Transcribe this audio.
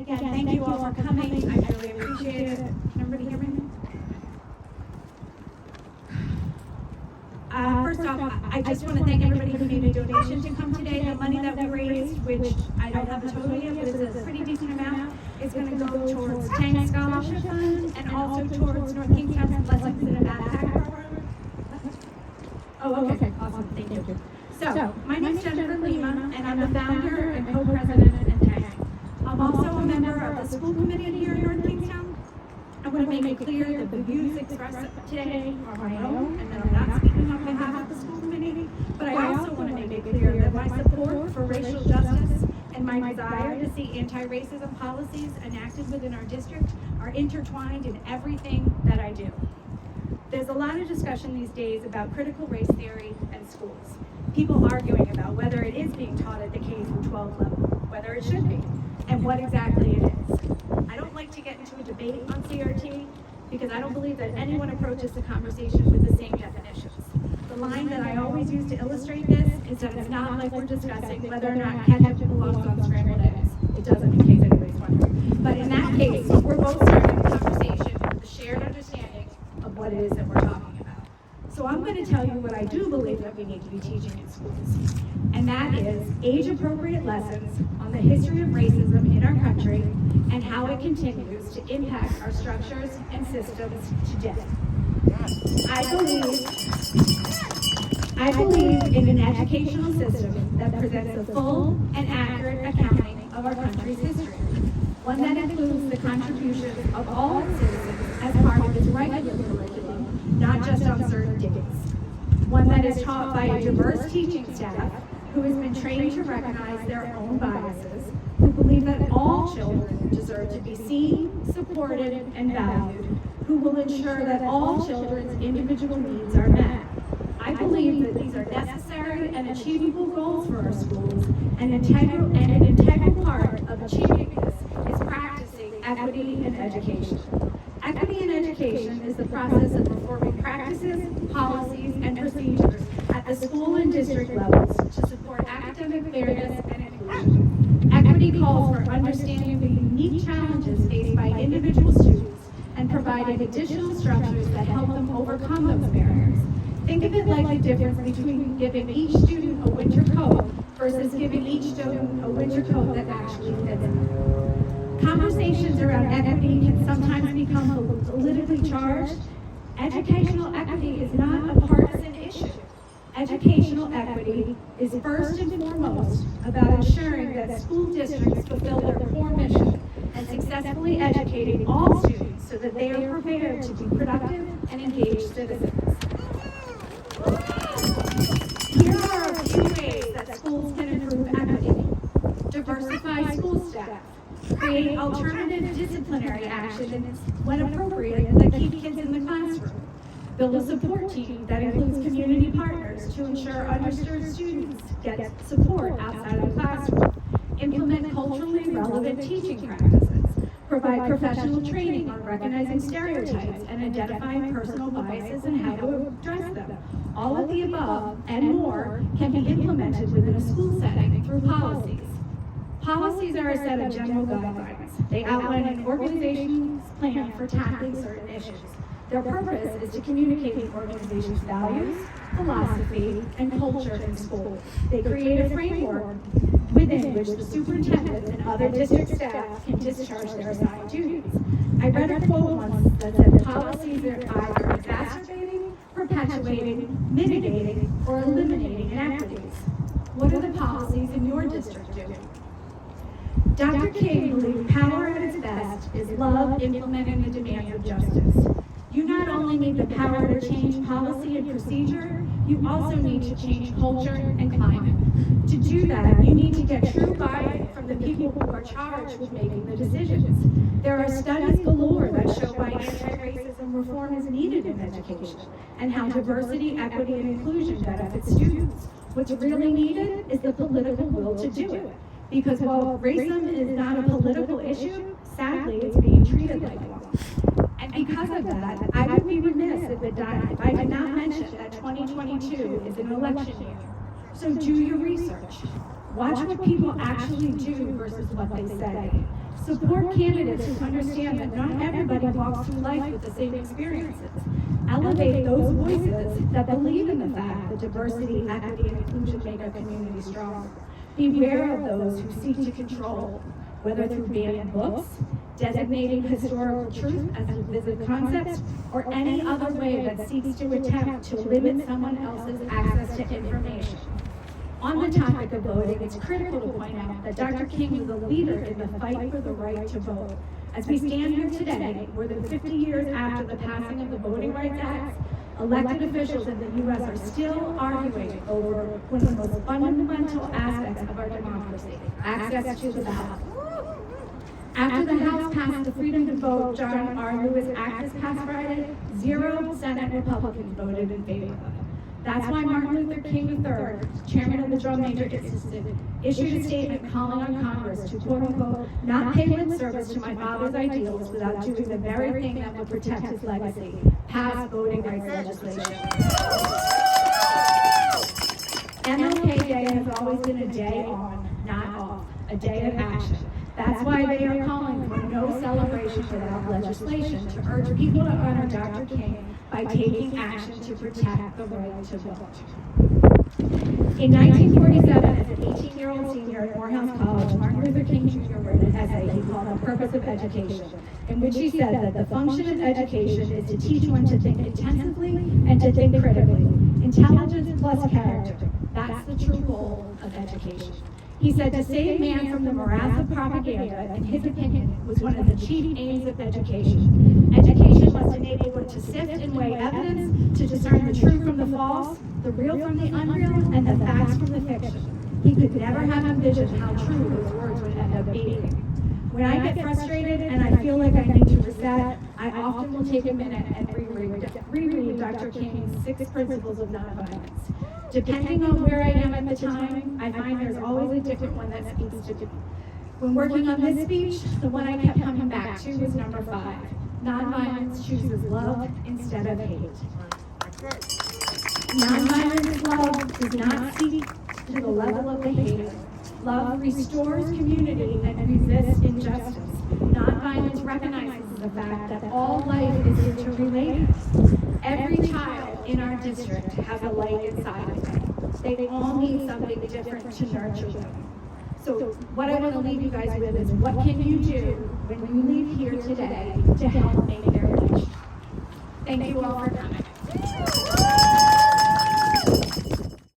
Again, thank you all for coming. I really appreciate it. Can everybody hear me? First off, I just want to thank everybody who made a donation to come today. The money that we raised, which I don't have a total yet, but it's a pretty decent amount, is going to go towards Tank Scholarship Fund and also towards North Kingstown's Blessings in a Backpack program. Oh, okay. Awesome. Thank you. So, my name's Jennifer Lima, and I'm the founder and co-president of Tank. I'm also a member of the school committee here in North Kingstown. I want to make it clear that the views expressed today are my own, and that I'm not speaking on behalf of the school committee, but I also want to make it clear that my support for racial justice and my desire to see anti-racism policies enacted within our district are intertwined in everything that I do. There's a lot of discussion these days about critical race theory and schools. People arguing about whether it is being taught at the K-12 level, whether it should be, and what exactly it is. I don't like to get into a debate on CRT because I don't believe that anyone approaches the conversation with the same definitions. The line that I always use to illustrate this is that it's not like we're discussing whether or not ketchup belongs on scrambled eggs. It doesn't, in case anybody's wondering. But in that case, we're both starting a conversation with a shared understanding of what it is that we're talking about. So I'm going to tell you what I do believe that we need to be teaching in schools, and that is age-appropriate lessons on the history of racism in our country and how it continues to impact our structures and systems today. I believe in an educational system that presents a full and accurate accounting of our country's history, one that includes the contributions of all its citizens as part of its regular curriculum, not just on certain days. One that is taught by a diverse teaching staff who has been trained to recognize their own biases, who believe that all children deserve to be seen, supported, and valued, who will ensure that all children's individual needs are met. I believe that these are necessary and achievable goals for our schools, and an integral part of achieving this is practicing equity in education. Equity in education is the process of reforming practices, policies, and procedures at the school and district levels to support academic fairness and inclusion. Equity calls for understanding the unique challenges faced by individual students and providing additional structures that help them overcome those barriers. Think of it like the difference between giving each student a winter coat versus giving each student a winter coat that actually fits them. Conversations around equity can sometimes become politically charged. Educational equity is not a partisan issue. Educational equity is first and foremost about ensuring that school districts fulfill their core mission and successfully educating all students so that they are prepared to be productive and engaged citizens. Here are a few ways that schools can improve equity. Diversify school staff. Create alternative disciplinary actions when appropriate that keep kids in the classroom. Build a support team that includes community partners to ensure underserved students get support outside of the classroom. Implement culturally relevant teaching practices. Provide professional training on recognizing stereotypes and identifying personal biases and how to address them. All of the above and more can be implemented within a school setting through policies. Policies are a set of general guidelines. They outline an organization's plan for tackling certain issues. Their purpose is to communicate the organization's values, philosophy, and culture in school. They create a framework within which the superintendent and other district staff can discharge their assigned duties. I read a quote once that said policies are either exacerbating, perpetuating, mitigating, or eliminating inequities. What are the policies in your district doing? Dr. King believed power at its best is love implementing the demands of justice. You not only need the power to change policy and procedure, you also need to change culture and climate. To do that, you need to get true buy-in from the people who are charged with making the decisions. There are studies galore that show why anti-racism reform is needed in education, and how diversity, equity, and inclusion benefits students. What's really needed is the political will to do it. Because while racism is not a political issue, sadly, it's being treated like one. And because of that, I would be remiss if I did not mention that 2022 is an election year. So do your research. Watch what people actually do versus what they say. Support candidates who understand that not everybody walks through life with the same experiences. Elevate those voices that believe in the fact that diversity, equity, and inclusion make our community stronger. Beware of those who seek to control, whether through banning books, designating historical truth as a divisive concept, or any other way that seeks to attempt to limit someone else's access to information. On the topic of voting, it's critical to point out that Dr. King was a leader in the fight for the right to vote. As we stand here today, more than 50 years after the passing of the Voting Rights Act, elected officials in the U.S. are still arguing over one of the most fundamental aspects of our democracy, access to the ballot. After the House passed the Freedom to Vote John R. Lewis Act this past Friday, 0 Senate Republicans voted in favor of it. That's why Martin Luther King III, chairman of the Drum Major Institute, issued a statement calling on Congress to, quote unquote, not pay lip service to my father's ideals without doing the very thing that would protect his legacy, pass voting rights legislation. MLK Day has always been a day on, not off, a day of action. That's why they are calling for no celebration without legislation to urge people to honor Dr. King by taking action to protect the right to vote. In 1947, as an 18-year-old senior at Morehouse College, Martin Luther King Jr. wrote an essay he called The Purpose of Education, in which he said that the function of education is to teach one to think intensively and to think critically. Intelligence plus character. That's the true goal of education. He said to save man from the morass of propaganda, in his opinion, was one of the chief aims of education. Education must enable one to sift and weigh evidence, to discern the true from the false, the real from the unreal, and the facts from the fiction. He could never have envisioned how true those words would end up being. When I get frustrated and I feel like I need to reset, I often will take a minute and reread Dr. King's 6 Principles of Nonviolence. Depending on where I am at the time, I find there's always a different one that speaks to me. When working on this speech, the one I kept coming back to was number 5. Nonviolence chooses love instead of hate. Nonviolent love does not seek to the level of the hater. Love restores community and resists injustice. Nonviolence recognizes the fact that all life is interrelated. Every child in our district has a light inside of them. They all need something different to nurture them. So what I want to leave you guys with is, what can you do when you leave here today to help make their wish? Thank you all for coming.